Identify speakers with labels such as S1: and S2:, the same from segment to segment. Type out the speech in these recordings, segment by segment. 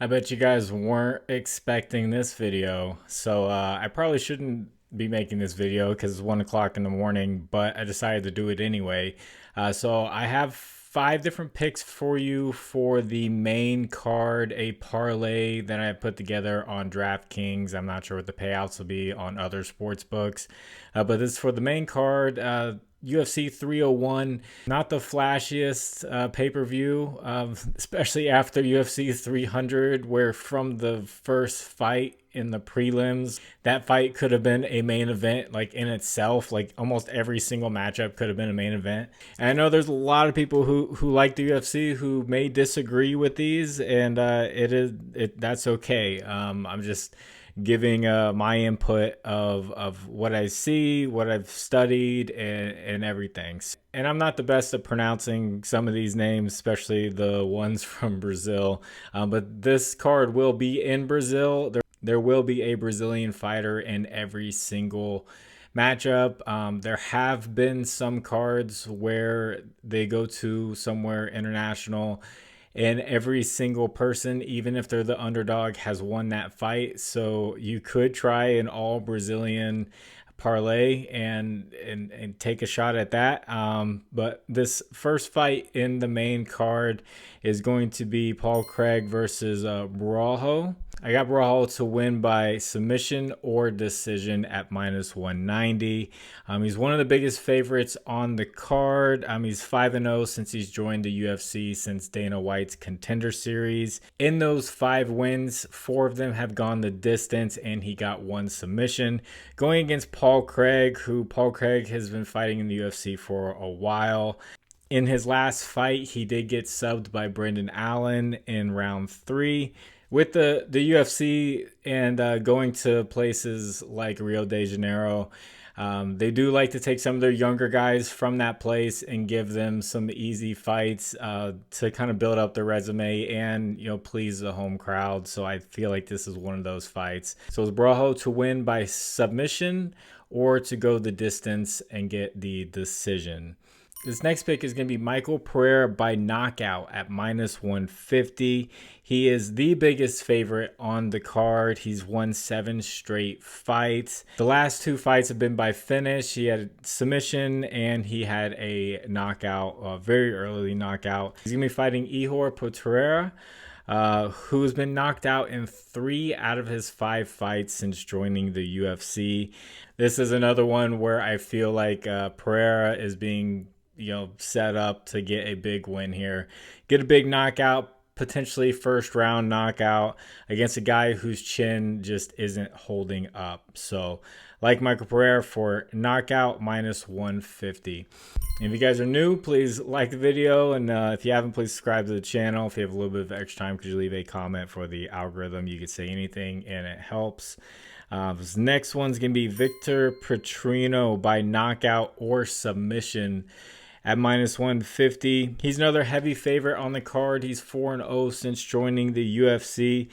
S1: I bet you guys weren't expecting this video, so I probably shouldn't be making this video because it's 1 o'clock in the morning, but I decided to do it anyway. So I have 5 different picks for you for the main card, a parlay that I put together on DraftKings. I'm not sure what the payouts will be on other sports books, but this is for the main card. UFC 301, not the flashiest pay-per-view, especially after UFC 300, where from the first fight in the prelims, that fight could have been a main event like in itself. Like almost every single matchup could have been a main event. And I know there's a lot of people who like the UFC who may disagree with these, and that's okay. I'm just giving my input of what I see, what I've studied, and everything. And I'm not the best at pronouncing some of these names, especially the ones from Brazil. But this card will be in Brazil. There will be a Brazilian fighter in every single matchup. There have been some cards where they go to somewhere international and every single person, even if they're the underdog, has won that fight. So you could try an all Brazilian parlay and take a shot at that. But this first fight in the main card is going to be Paul Craig versus Barajo. I got Barajo to win by submission or decision at -190. He's one of the biggest favorites on the card. He's 5-0 since he's joined the UFC since Dana White's Contender Series. In those 5 wins, 4 of them have gone the distance, and he got 1 submission. Going against Paul Craig, who Paul Craig has been fighting in the UFC for a while. In his last fight, he did get subbed by Brendan Allen in round 3. With the UFC and going to places like Rio de Janeiro, they do like to take some of their younger guys from that place and give them some easy fights to kind of build up their resume and, please the home crowd. So I feel like this is one of those fights. So it's Barajo to win by submission or to go the distance and get the decision. This next pick is going to be Michael Pereira by knockout at -150. He is the biggest favorite on the card. He's won 7 straight fights. The last 2 fights have been by finish. He had a submission and he had a knockout, a very early knockout. He's going to be fighting Ihor Pereira, who's been knocked out in 3 out of his 5 fights since joining the UFC. This is another one where I feel like Pereira is being set up to get a big win here, get a big knockout, potentially first round knockout against a guy whose chin just isn't holding up. So like Michael Pereira for knockout -150. If you guys are new, please like the video, and if you haven't, please subscribe to the channel. If you have a little bit of extra time, could you leave a comment for the algorithm? You could say anything and it helps. This next one's gonna be Victor Petrino by knockout or submission at -150. He's another heavy favorite on the card. He's 4-0 since joining the UFC.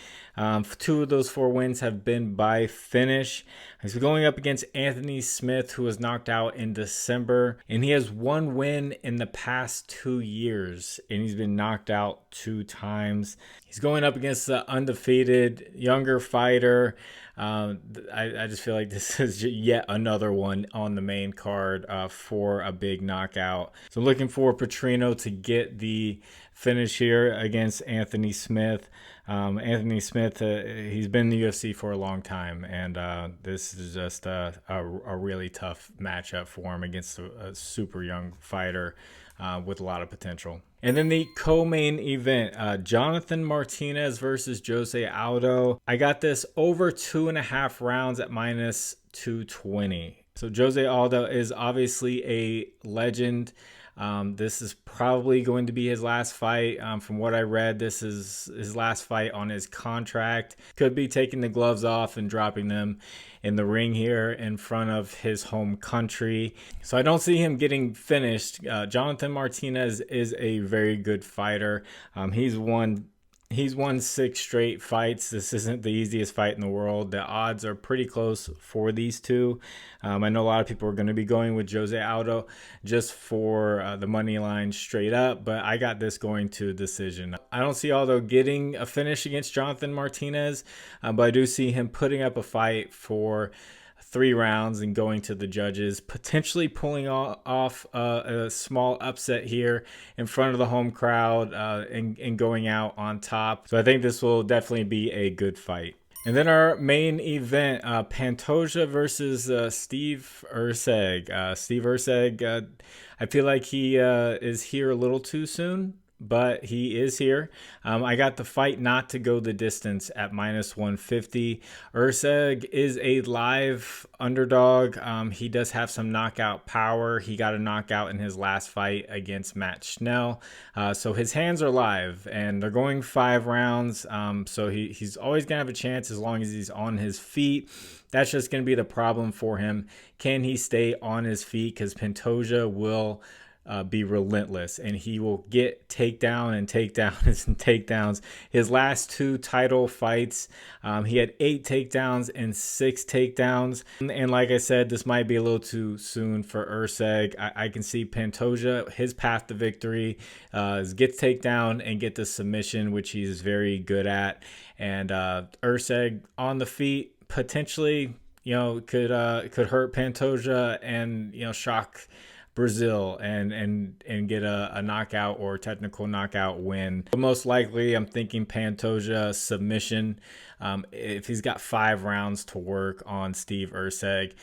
S1: 2 of those 4 wins have been by finish. He's going up against Anthony Smith, who was knocked out in December, and he has 1 win in the past 2 years, and he's been knocked out 2 times. He's going up against the undefeated younger fighter. I just feel like this is yet another one on the main card for a big knockout. So I'm looking for Petrino to get the finish here against Anthony Smith. Anthony Smith, he's been in the UFC for a long time, and this is just a really tough matchup for him against a super young fighter with a lot of potential. And then the co-main event, Jonathan Martinez versus Jose Aldo. I got this over 2.5 rounds at -220. So Jose Aldo is obviously a legend. This is probably going to be his last fight. From what I read, this is his last fight on his contract. Could be taking the gloves off and dropping them in the ring here in front of his home country. So I don't see him getting finished. Jonathan Martinez is a very good fighter. He's won He's won 6 straight fights. This isn't the easiest fight in the world. The odds are pretty close for these two. I know a lot of people are going to be going with Jose Aldo just for the money line straight up, but I got this going to a decision. I don't see Aldo getting a finish against Jonathan Martinez, but I do see him putting up a fight for 3 rounds and going to the judges, potentially pulling off a small upset here in front of the home crowd and going out on top. So I think this will definitely be a good fight. And then our main event, Pantoja versus Steve Eryk. Steve Eryk, I feel like he is here a little too soon, but he is here. I got the fight not to go the distance at -150. Eryk is a live underdog. He does have some knockout power. He got a knockout in his last fight against Matt Schnell. So his hands are live, and they're going 5 rounds. So he's always going to have a chance as long as he's on his feet. That's just going to be the problem for him. Can he stay on his feet? Because Pantoja will be relentless, and he will get takedown and takedowns and takedowns. His last 2 title fights, he had 8 takedowns and 6 takedowns. And like I said, this might be a little too soon for Eryk. I can see Pantoja, his path to victory is get the takedown and get the submission, which he's very good at. And Eryk on the feet potentially, could hurt Pantoja and shock Brazil and get a knockout or technical knockout win. But most likely, I'm thinking Pantoja submission. If he's got 5 rounds to work on Steve Eryk.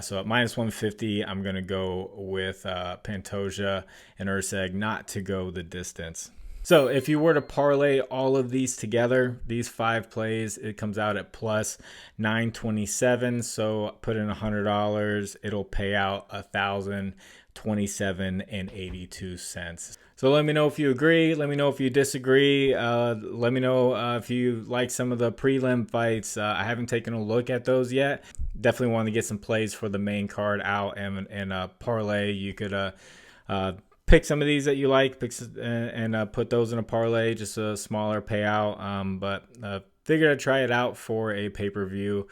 S1: So at -150, I'm going to go with Pantoja and Eryk not to go the distance. So if you were to parlay all of these together, these 5 plays, it comes out at +927. So put in $100, it'll pay out $1,027.82. So let me know if you agree. Let me know if you disagree. Let me know if you like some of the prelim fights. I haven't taken a look at those yet. Definitely want to get some plays for the main card out and parlay. You could pick some of these that you like, and put those in a parlay, just a smaller payout. But figured I'd try it out for a pay-per-view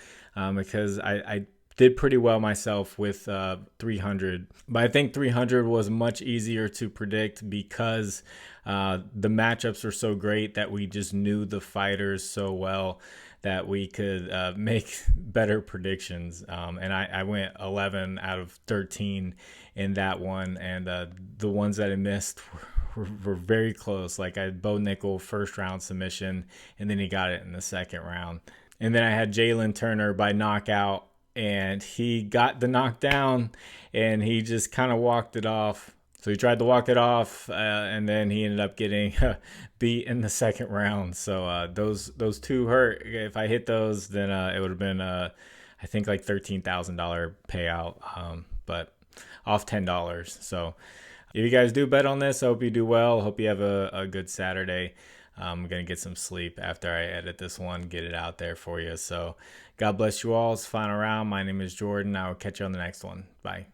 S1: because I did pretty well myself with 300. But I think 300 was much easier to predict because the matchups are so great that we just knew the fighters so well that we could make better predictions. And I went 11 out of 13 in that one. And the ones that I missed were very close. Like I had Bo Nickel first round submission, and then he got it in the second round. And then I had Jalen Turner by knockout, and he got the knockdown, and he just kind of walked it off. So he tried to walk it off, and then he ended up getting beat in the second round. So those 2 hurt. If I hit those, then it would have been, I think, like $13,000 payout, but off $10. So if you guys do bet on this, I hope you do well. Hope you have a good Saturday. I'm going to get some sleep after I edit this one, get it out there for you. So God bless you all. It's Final Round. My name is Jordan. I will catch you on the next one. Bye.